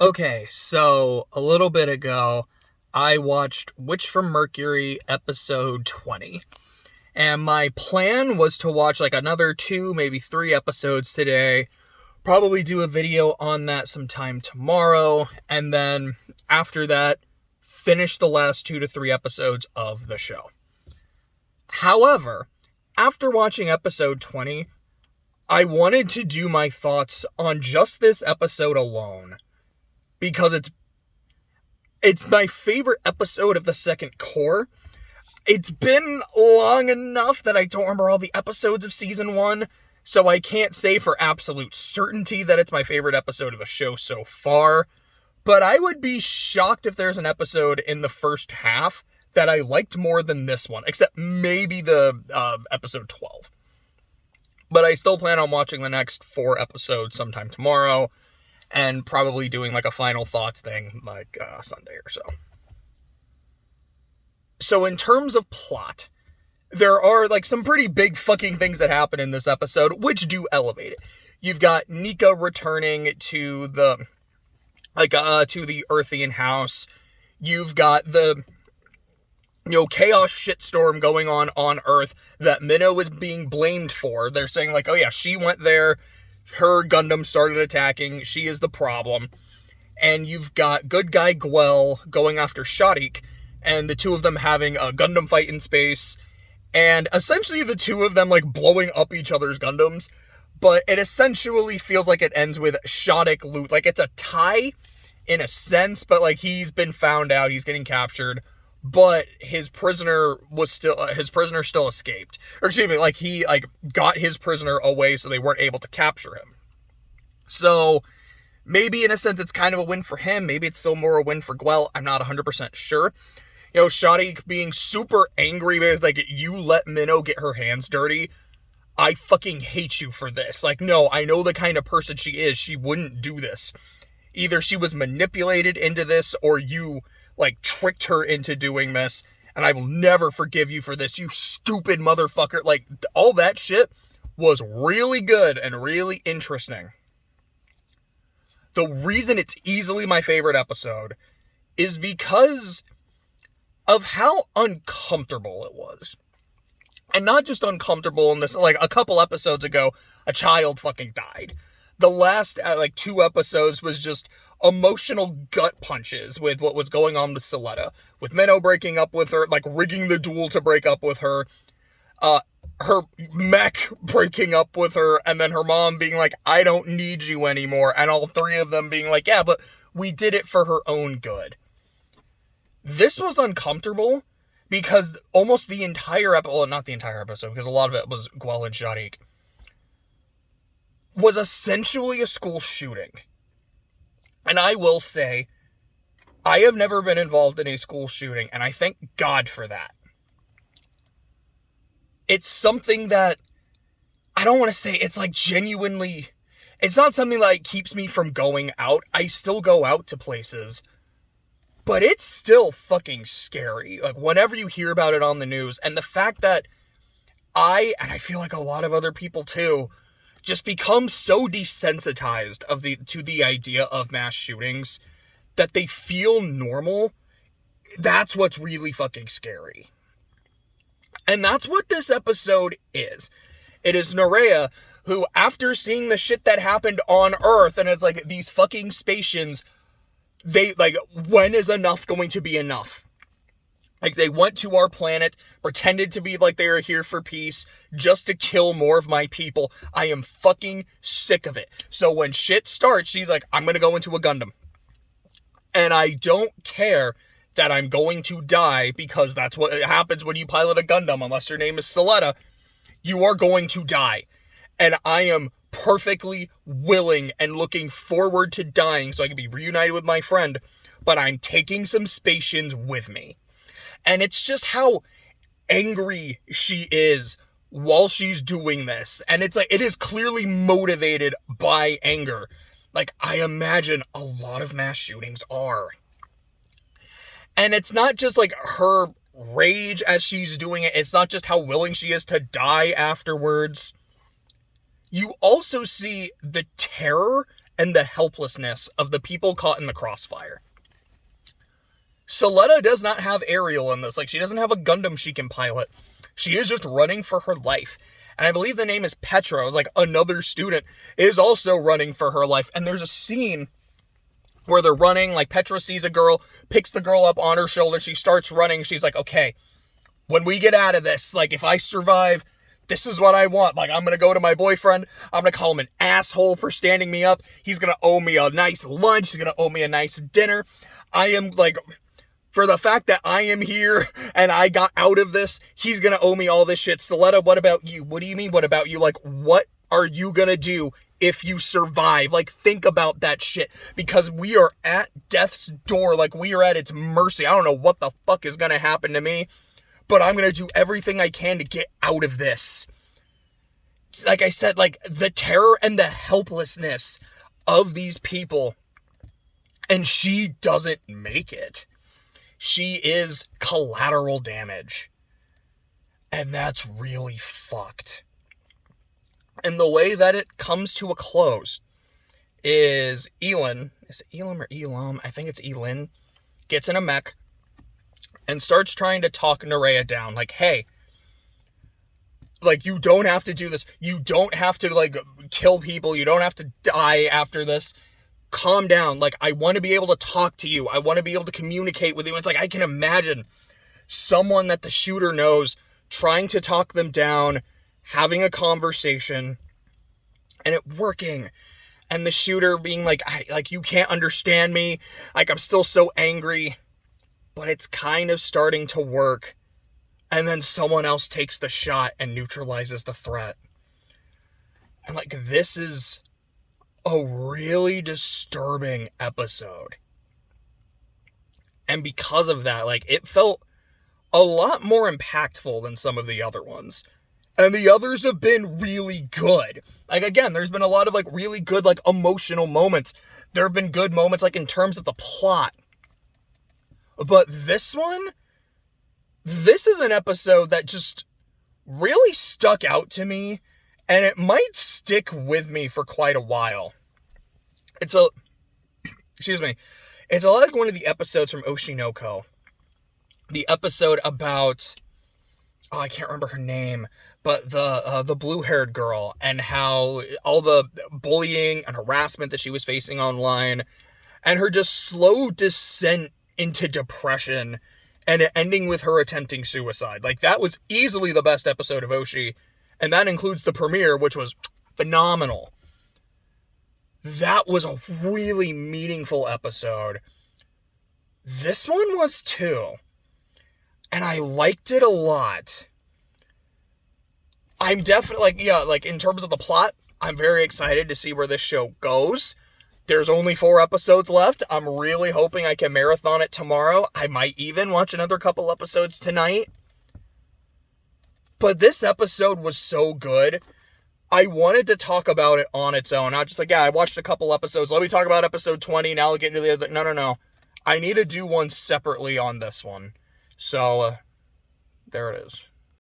Okay, so a little bit ago, I watched Witch from Mercury episode 20. And my plan was to watch like another two, maybe three episodes today. Probably do a video on that sometime tomorrow. And then after that, finish the last 2 to 3 episodes of the show. However, after watching episode 20, I wanted to do my thoughts on just this episode alone. Because it's my favorite episode of the second core. It's been long enough that I don't remember all the episodes of season 1, so I can't say for absolute certainty that it's my favorite episode of the show so far, but I would be shocked if there's an episode in the first half that I liked more than this one, except maybe the episode 12. But I still plan on watching the next 4 episodes sometime tomorrow, and probably doing like a final thoughts thing like Sunday or so. So in terms of plot, there are like some pretty big fucking things that happen in this episode, which do elevate it. You've got Nika returning to the Earthian house. You've got the chaos shitstorm going on Earth that Minnow is being blamed for. They're saying like, oh yeah, she went there, her Gundam started attacking, she is the problem. And you've got good guy Gwell going after Shadik, and the two of them having a Gundam fight in space, and essentially the two of them like blowing up each other's Gundams, but it essentially feels like it ends with Shadik loot. Like it's a tie in a sense, but like he's been found out, he's getting captured, but his prisoner still escaped. Or excuse me, like he like got his prisoner away so they weren't able to capture him. So maybe in a sense it's kind of a win for him, maybe it's still more a win for Gwell, I'm not 100% sure. Shadik being super angry because like, you let Minnow get her hands dirty. I fucking hate you for this. Like, no, I know the kind of person she is. She wouldn't do this. Either she was manipulated into this, or you like tricked her into doing this, and I will never forgive you for this, you stupid motherfucker. Like, all that shit was really good and really interesting. The reason it's easily my favorite episode is because of how uncomfortable it was. And not just uncomfortable in this, like a couple episodes ago, a child fucking died. The last, 2 episodes was just emotional gut punches with what was going on with Soletta. With Minnow breaking up with her, like rigging the duel to break up with her. Her mech breaking up with her, and then her mom being like, I don't need you anymore. And all 3 of them being like, yeah, but we did it for her own good. This was uncomfortable because almost the entire episode, well, not the entire episode, because a lot of it was Gwell and Shadik, was essentially a school shooting. And I will say, I have never been involved in a school shooting, and I thank God for that. It's something that, I don't want to say it's like genuinely, it's not something that like keeps me from going out. I still go out to places, but it's still fucking scary. Like, whenever you hear about it on the news, and the fact that and I feel like a lot of other people too, just become so desensitized to the idea of mass shootings that they feel normal, that's what's really fucking scary. And that's what this episode is. It is Nerea, who, after seeing the shit that happened on Earth, and it's like, these fucking stations, they, like, when is enough going to be enough? Like, they went to our planet, pretended to be like they were here for peace, just to kill more of my people. I am fucking sick of it. So when shit starts, she's like, I'm gonna go into a Gundam. And I don't care that I'm going to die, because that's what happens when you pilot a Gundam. Unless your name is Soletta, you are going to die. And I am perfectly willing and looking forward to dying so I can be reunited with my friend, but I'm taking some Spatians with me. And it's just how angry she is while she's doing this. And it's like, it is clearly motivated by anger. Like, I imagine a lot of mass shootings are. And it's not just like her rage as she's doing it. It's not just how willing she is to die afterwards. You also see the terror and the helplessness of the people caught in the crossfire. Suletta does not have Ariel in this. Like, she doesn't have a Gundam she can pilot. She is just running for her life. And I believe the name is Petra. It's like another student is also running for her life. And there's a scene where they're running, like Petra sees a girl, picks the girl up on her shoulder. She starts running. She's like, okay, when we get out of this, like, if I survive, this is what I want. Like, I'm going to go to my boyfriend. I'm going to call him an asshole for standing me up. He's going to owe me a nice lunch. He's going to owe me a nice dinner. I am like, for the fact that I am here and I got out of this, he's going to owe me all this shit. Suletta, what about you? What do you mean, what about you? Like, what are you going to do if you survive? Like, think about that shit, because we are at death's door. Like, we are at its mercy. I don't know what the fuck is going to happen to me, but I'm going to do everything I can to get out of this. Like I said, like, the terror and the helplessness of these people, and she doesn't make it. She is collateral damage. And that's really fucked. And the way that it comes to a close is Elin, is it Elam or Elam? I think it's Elin, gets in a mech and starts trying to talk Nerea down. Like, hey, like, you don't have to do this. You don't have to, like, kill people. You don't have to die after this. Calm down. Like, I want to be able to talk to you. I want to be able to communicate with you. It's like, I can imagine someone that the shooter knows trying to talk them down, having a conversation, and it working. And the shooter being like, you can't understand me. Like, I'm still so angry. But it's kind of starting to work. And then someone else takes the shot and neutralizes the threat. And, like, this is a really disturbing episode. And because of that, like, it felt a lot more impactful than some of the other ones. And the others have been really good. Like, again, there's been a lot of, like, really good, like, emotional moments. There have been good moments, like, in terms of the plot. But this one, this is an episode that just really stuck out to me, and it might stick with me for quite a while. It's a lot like one of the episodes from Oshinoko. The episode about, I can't remember her name, but the blue-haired girl, and how all the bullying and harassment that she was facing online, and her just slow descent into depression, and it ending with her attempting suicide. Like, that was easily the best episode of Oshi, and that includes the premiere, which was phenomenal. That was a really meaningful episode. This one was too. And I liked it a lot. I'm definitely, like, in terms of the plot, I'm very excited to see where this show goes. There's only 4 episodes left. I'm really hoping I can marathon it tomorrow. I might even watch another couple episodes tonight. But this episode was so good. I wanted to talk about it on its own. I was just like, yeah, I watched a couple episodes. Let me talk about episode 20. Now I'll get into the other. No. I need to do one separately on this one. So, there it is.